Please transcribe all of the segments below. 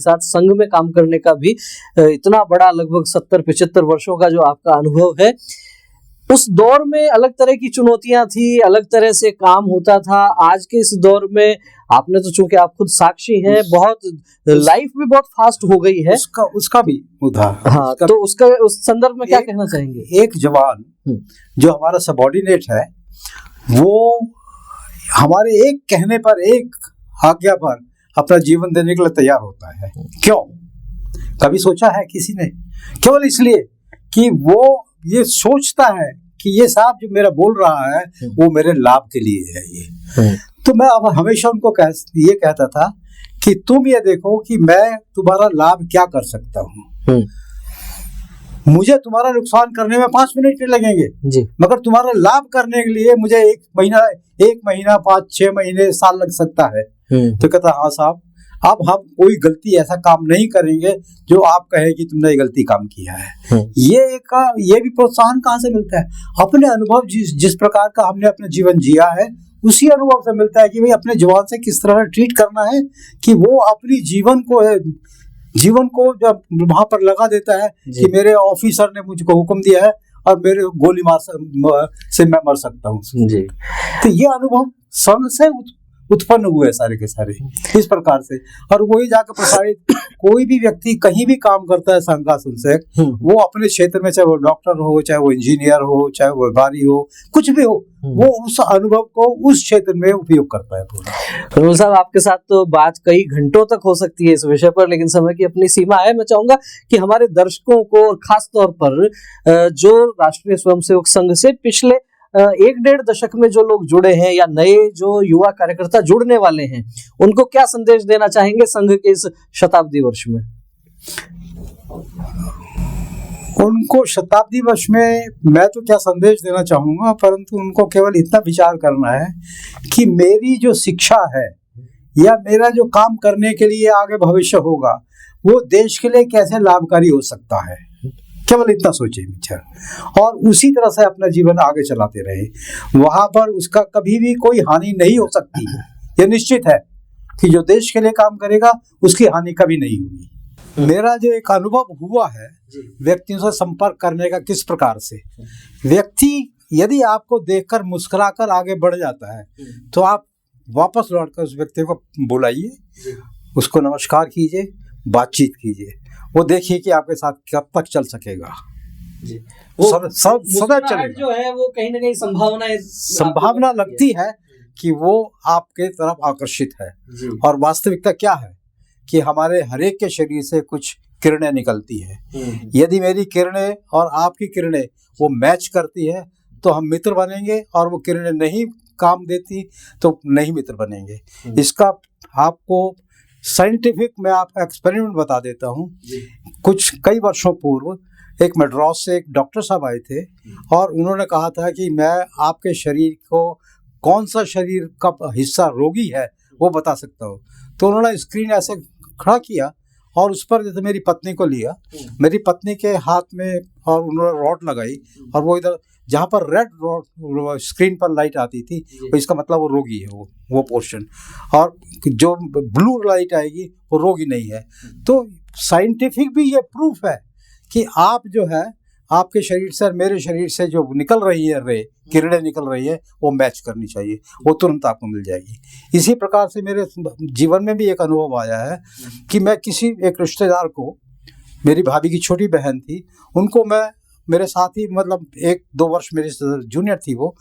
साथ संघ में काम करने का भी इतना बड़ा लगभग 70-75 वर्षों का जो आपका अनुभव है, उस दौर में अलग तरह की चुनौतियां थी, अलग तरह से काम होता था। आज के इस दौर में आपने तो चूंकि आप खुद साक्षी हैं, बहुत लाइफ भी बहुत फास्ट हो गई है। उसका भी उदाहरण, हाँ, तो उसका उस संदर्भ में क्या कहना चाहेंगे? एक जवान जो हमारा सबऑर्डिनेट है, वो हमारे एक कहने पर, एक आज्ञा पर अपना जीवन देने के लिए तैयार होता है। क्यों? कभी सोचा है किसी ने? केवल इसलिए कि वो ये सोचता है कि ये साहब जो मेरा बोल रहा है वो मेरे लाभ के लिए है ये। तो मैं अब हमेशा उनको ये कहता था कि तुम ये देखो कि मैं तुम्हारा लाभ क्या कर सकता हूँ। मुझे तुम्हारा नुकसान करने में 5 मिनट लगेंगे जी, मगर तुम्हारा लाभ करने के लिए मुझे 1 महीना 5-6 महीने, साल लग सकता है। तो कहता हाँ साहब, अब हम कोई गलती ऐसा काम नहीं करेंगे जो आप कहे कि तुमने ये गलती काम किया है। ये भी प्रोत्साहन कहाँ से मिलता है? अपने अनुभव, जिस प्रकार का हमने अपना जीवन जिया है उसी अनुभव से मिलता है कि भाई अपने जवान से किस तरह ट्रीट करना है कि वो अपनी जीवन को जब वहां पर लगा देता है कि मेरे ऑफिसर ने मुझको हुक्म दिया है और मेरे गोली मार से मैं मर सकता हूँ जी। तो ये अनुभव संघ से उत्पन्न हुए सारे के सारे इस प्रकार से, और वही जाकर प्रसारित। कोई भी व्यक्ति कहीं भी काम करता है संघ का से, वो अपने क्षेत्र में, चाहे वो डॉक्टर हो, चाहे वो इंजीनियर हो, चाहे वो व्यापारी हो, कुछ भी हो, वो उस अनुभव को उस क्षेत्र में उपयोग करता है पूरा। रोल साहब, आपके साथ तो बात कई घंटों तक हो सकती है इस विषय पर, लेकिन समय की अपनी सीमा है। मैं चाहूंगा कि हमारे दर्शकों को, और खास तौर पर जो राष्ट्रीय स्वयंसेवक संघ से पिछले 1-1.5 दशक में जो लोग जुड़े हैं या नए जो युवा कार्यकर्ता जुड़ने वाले हैं, उनको क्या संदेश देना चाहेंगे संघ के इस शताब्दी वर्ष में? उनको शताब्दी वर्ष में मैं तो क्या संदेश देना चाहूंगा, परंतु उनको केवल इतना विचार करना है कि मेरी जो शिक्षा है या मेरा जो काम करने के लिए आगे भविष्य होगा, वो देश के लिए कैसे लाभकारी हो सकता है। केवल इतना सोचे विचार, और उसी तरह से अपना जीवन आगे चलाते रहे। वहां पर उसका कभी भी कोई हानि नहीं हो सकती। ये निश्चित है कि जो देश के लिए काम करेगा उसकी हानि कभी नहीं होगी। मेरा जो एक अनुभव हुआ है व्यक्तियों से संपर्क करने का, किस प्रकार से व्यक्ति यदि आपको देखकर मुस्कुराकर आगे बढ़ जाता है तो आप वापस लौटकर उस व्यक्ति को बुलाइए, उसको नमस्कार कीजिए, बातचीत कीजिए। वो देखिए कि आपके साथ कब तक चल सकेगा जी। सदा चलेगा। जो है वो कहीं ना कहीं संभावना लगती है कि वो आपके तरफ आकर्षित है। और वास्तविकता क्या है कि हमारे हरेक के शरीर से कुछ किरणें निकलती है। यदि मेरी किरणें और आपकी किरणें वो मैच करती है तो हम मित्र बनेंगे, और वो किरणें नहीं काम देती तो नहीं मित्र बनेंगे। इसका आपको साइंटिफिक मैं आपका एक्सपेरिमेंट बता देता हूँ। कई वर्षों पूर्व एक मद्रास से एक डॉक्टर साहब आए थे और उन्होंने कहा था कि मैं आपके शरीर को कौन सा शरीर का हिस्सा रोगी है वो बता सकता हूँ। तो उन्होंने स्क्रीन ऐसे खड़ा किया और उस पर जैसे मेरी पत्नी को लिया, मेरी पत्नी के हाथ में, और उन्होंने रॉड लगाई और वो इधर जहाँ पर रेड रॉड स्क्रीन पर लाइट आती थी तो इसका मतलब वो रोगी है, वो पोर्शन, और जो ब्लू लाइट आएगी वो रोगी नहीं है। तो साइंटिफिक भी ये प्रूफ है कि आप जो है आपके शरीर से और मेरे शरीर से जो निकल रही है किरणें निकल रही है वो मैच करनी चाहिए, वो तुरंत आपको मिल जाएगी। इसी प्रकार से मेरे जीवन में भी एक अनुभव आया है कि मैं किसी एक रिश्तेदार को, मेरी भाभी की छोटी बहन थी, उनको मैं मेरे साथ ही, मतलब 1-2 वर्ष मेरे जूनियर थी वो,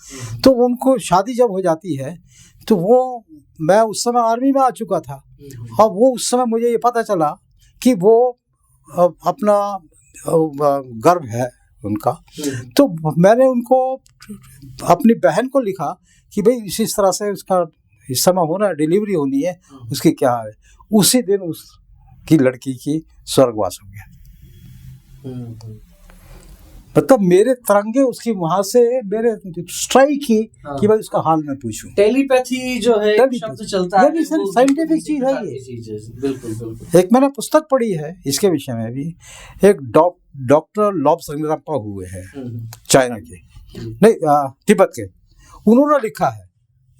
तो उनको शादी जब हो जाती है तो वो, मैं उस समय आर्मी में आ चुका था और वो उस समय मुझे ये पता चला कि वो अपना गर्भ है उनका। तो मैंने उनको, अपनी बहन को लिखा कि भाई इस तरह से उसका इस समय होना है, डिलीवरी होनी है, उसकी क्या है। उसी दिन उसकी लड़की की स्वर्गवास हो गया। मतलब मेरे तरंगे उसकी वहां से मेरे स्ट्राइक की कि भाई उसका हाल मैं पूछूं। टेलीपैथी जो है शब्द चलता है, साइंटिफिक चीज है ये। बिल्कुल। एक मैंने पुस्तक पढ़ी है इसके विषय में भी, एक डॉक्टर लॉब संगरापा हुए हैं चाइना के, नहीं तिब्बत के, उन्होंने लिखा है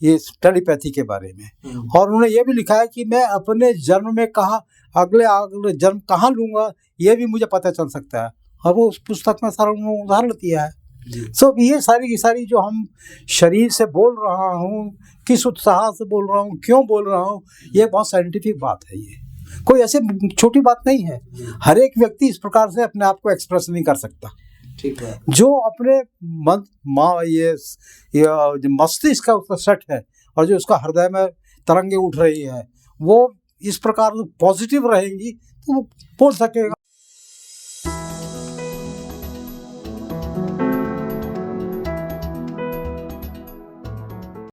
ये टेलीपैथी के बारे में। और उन्होंने ये भी लिखा है कि मैं अपने जन्म में कहा अगले जन्म कहाँ लूँगा ये भी मुझे पता चल सकता है। और वो उस पुस्तक में सारा उन्होंने उदाहरण दिया है। सो ये सारी की सारी जो हम शरीर से बोल रहा हूँ, किस उत्साह से बोल रहा हूँ, क्यों बोल रहा हूँ, ये बहुत साइंटिफिक बात है। ये कोई ऐसे छोटी बात नहीं है। हर एक व्यक्ति इस प्रकार से अपने आप को एक्सप्रेस नहीं कर सकता। ठीक है। जो अपने ये मस्तिष्क का उसका सेट है और जो उसका हृदय में तरंगे उठ रही है वो इस प्रकार पॉजिटिव रहेंगी तो वो बोल सकेगा।